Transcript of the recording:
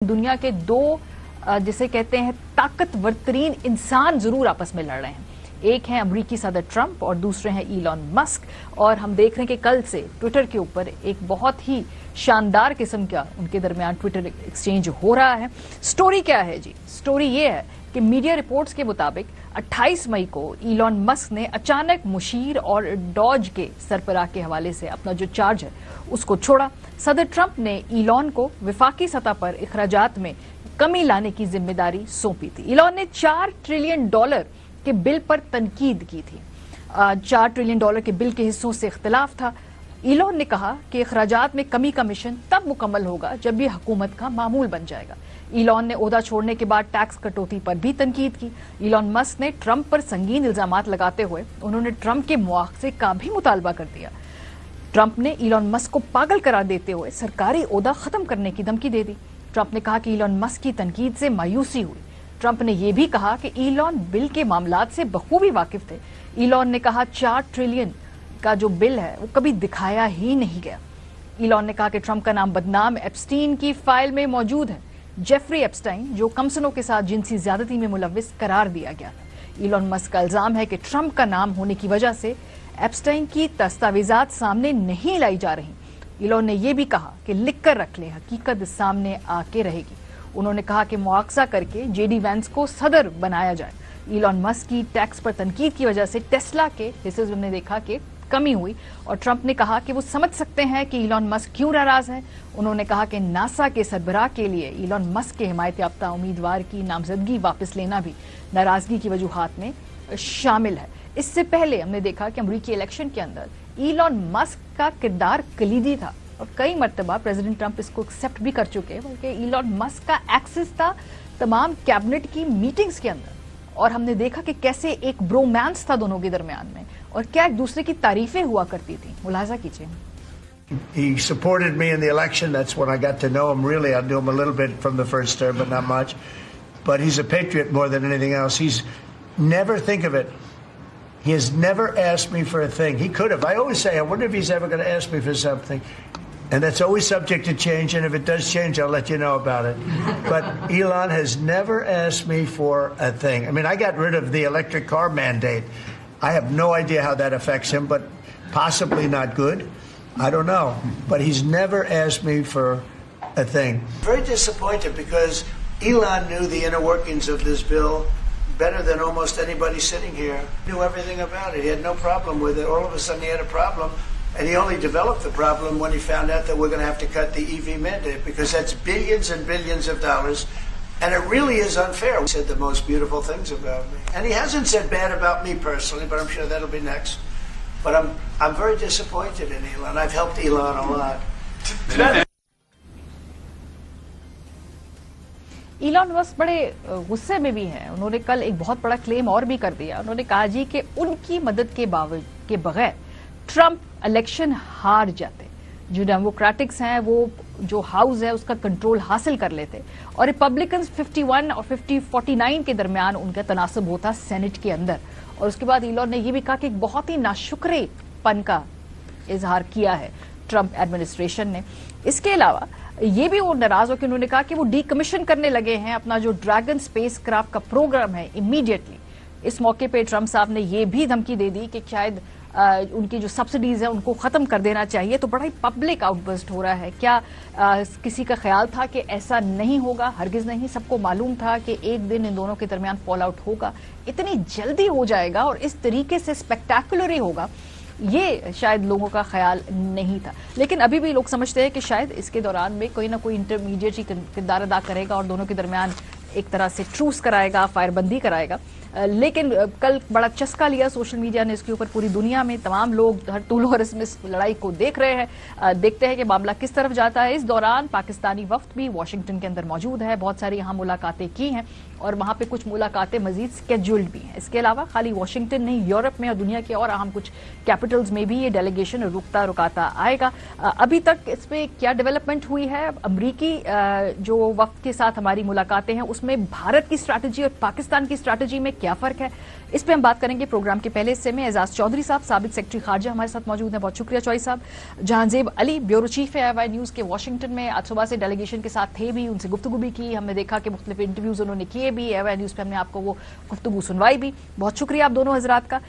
दुनिया के दो जिसे कहते हैं ताकतवर तरीन इंसान जरूर आपस में लड़ रहे हैं। एक है अमरीकी सदर ट्रंप और दूसरे हैं इलॉन मस्क। और हम देख रहे हैं कि कल से ट्विटर के ऊपर एक बहुत ही शानदार किस्म का उनके दरमियान ट्विटर एक्सचेंज हो रहा है। स्टोरी क्या है जी? स्टोरी ये है कि मीडिया रिपोर्ट्स के मुताबिक 28 मई को इलॉन मस्क ने अचानक मुशीर और डॉज के सरबराह के हवाले से अपना जो चार्ज है उसको छोड़ा। सदर ट्रंप ने इलॉन को विफाकी सतह पर अखराजात में कमी लाने की जिम्मेदारी सौंपी थी। इलॉन ने $4 ट्रिलियन के बिल पर तनकीद की थी। $4 ट्रिलियन के बिल के हिस्सों से इख्तिलाफ था। इलॉन ने कहा कि अखराजात में कमी का मिशन तब मुकम्मल होगा जब ये हुकूमत का मामूल बन जाएगा। इलॉन ने ओहदा छोड़ने के बाद टैक्स कटौती पर भी तनकीद की। इलॉन मस्क ने ट्रंप पर संगीन इल्जामात लगाते हुए उन्होंने ट्रंप के मुआवजे का भी मुतालबा कर दिया। ट्रंप ने इलॉन मस्क को पागल करार देते हुए सरकारी ओहदा खत्म करने की धमकी दे दी। ट्रंप ने कहा कि इलॉन मस्क की तनकीद से मायूसी हुई। ट्रंप ने यह भी कहा कि इलॉन बिल के मामलात से बखूबी वाकिफ थे। इलॉन ने कहा 4 ट्रिलियन का जो बिल है वो कभी दिखाया ही नहीं गया। इलॉन ने कहा कि ट्रंप का नाम बदनाम एप्स्टीन की फाइल में मौजूद है। जेफरी एप्स्टाइन जो कमसनों के साथ जिनसी ज्यादती में मुलविस करार दिया गया था। इलॉन मस्क का इल्जाम है कि ट्रंप का नाम होने की वजह से एप्स्टाइन की दस्तावेजात सामने नहीं लाई जा रही। इलॉन ने यह भी कहा कि लिख कर रख ले, हकीकत सामने आके रहेगी। उन्होंने कहा कि मुआवजा करके जेडी वैंस को सदर बनाया जाए। इलॉन मस्क की टैक्स पर तनकीद की वजह से टेस्ला के हिस्से ने देखा कि कमी हुई और ट्रंप ने कहा कि वो समझ सकते हैं कि इलॉन मस्क क्यों नाराज है। उन्होंने कहा कि नासा के सरबराह के लिए इलॉन मस्क के हिमायत याफ्ता उम्मीदवार की नामजदगी वापस लेना भी नाराजगी की वजूहात में शामिल है। इससे पहले हमने देखा कि अमरीकी इलेक्शन के अंदर इलॉन मस्क का किरदार कलीदी था और कई मरतबा प्रेसिडेंट ट्रंप इसको एक्सेप्ट भी कर चुके हैं, बल्कि इलॉन मस्क का एक्सेस था तमाम कैबिनेट की मीटिंग्स के अंदर। और हमने देखा कि कैसे एक ब्रोमांस था दोनों के दरमियान में और क्या एक दूसरे की तारीफें हुआ करती थी। मुलाजा कीजिए। He supported me in the election. That's when I got to know him. Really, I knew him a little bit from the first term, but not much. But he's a patriot more than anything else. He's never think of it. He has never asked me for a thing. He could have. I always say, I wonder if he's ever going to ask me for something. And that's always subject to change. And if it does change, I'll let you know about it. But Elon has never asked me for a thing. I mean, I got rid of the electric car mandate. I have no idea how that affects him, but possibly not good. I don't know. But he's never asked me for a thing. Very disappointed because Elon knew the inner workings of this bill better than almost anybody sitting here. He knew everything about it. He had no problem with it. All of a sudden he had a problem, and he only developed the problem when he found out that we're going to have to cut the EV mandate, because that's billions and billions of dollars, and it really is unfair. He said the most beautiful things about me. And he hasn't said bad about me personally, but I'm sure that'll be next. But I'm very disappointed in Elon. I've helped Elon a lot. Elon Musk बड़े गुस्से में भी हैं। उन्होंने कल एक बहुत बड़ा क्लेम और भी कर दिया। उन्होंने कहा जी कि उनकी मदद के बगैर ट्रंप इलेक्शन हार जाते। जो डेमोक्रेटिक्स हैं वो जो हाउस है उसका कंट्रोल हासिल कर लेते और रिपब्लिकन्स 51 और 49 के दरमियान उनका तनासब होता सेनेट के अंदर। और उसके बाद इलॉन ने यह भी कहा कि एक बहुत ही नाशुक्रेपन का इजहार किया है ट्रंप एडमिनिस्ट्रेशन ने। इसके अलावा ये भी वो नाराज हो कि उन्होंने कहा कि वो डीकमीशन करने लगे हैं अपना जो ड्रैगन स्पेस क्राफ्ट का प्रोग्राम है इमीडिएटली। इस मौके पे ट्रंप साहब ने ये भी धमकी दे दी कि शायद उनकी जो सब्सिडीज है उनको खत्म कर देना चाहिए। तो बड़ा ही पब्लिक आउटबर्स्ट हो रहा है। क्या किसी का ख्याल था कि ऐसा नहीं होगा? हरगिज नहीं। सबको मालूम था कि एक दिन इन दोनों के दरमियान फॉल आउट होगा, इतनी जल्दी हो जाएगा और इस तरीके से स्पेक्टेकुलर ही होगा, ये शायद लोगों का ख्याल नहीं था। लेकिन अभी भी लोग समझते हैं कि शायद इसके दौरान में कोई ना कोई इंटरमीडिएट ही किरदार अदा करेगा और दोनों के दरमियान एक तरह से ट्रूस कराएगा, फायरबंदी कराएगा। लेकिन कल बड़ा चस्का लिया सोशल मीडिया ने इसके ऊपर। पूरी दुनिया में तमाम लोग हर तूल और इसमें लड़ाई को देख रहे हैं। देखते हैं कि मामला किस तरफ जाता है। इस दौरान पाकिस्तानी वफ्द भी वाशिंगटन के अंदर मौजूद है। बहुत सारी यहाँ मुलाकातें की हैं और वहां पे कुछ मुलाकातें मजीद स्केड्यूल्ड भी हैं। इसके अलावा खाली वाशिंगटन नहीं, यूरोप में और दुनिया के और अहम कुछ कैपिटल्स में भी ये डेलीगेशन रुकता रुकाता आएगा। अभी तक इस पर क्या डेवलपमेंट हुई है? अमरीकी जो वफ्द के साथ हमारी मुलाकातें हैं اس میں بھارت کی اسٹریٹجی اور پاکستان کی اسٹریٹجی میں کیا فرق ہے، اس پہ ہم بات کریں گے پروگرام کے پہلے حصے میں۔ اعزاز چودھری صاحب سابق سیکرٹری خارجہ ہمارے ساتھ موجود ہیں، بہت شکریہ چوہدری صاحب۔ جہانزیب علی بیورو چیف ہے آئی نیوز کے واشنگٹن میں، آج صبح سے ڈیلیگیشن کے ساتھ تھے بھی، ان سے گفتگو بھی کی، ہم نے دیکھا کہ مختلف انٹرویوز انہوں نے کیے بھی، آئی نیوز پہ ہم نے آپ کو وہ گفتگو سنوائی بھی۔ بہت شکریہ آپ دونوں حضرات کا۔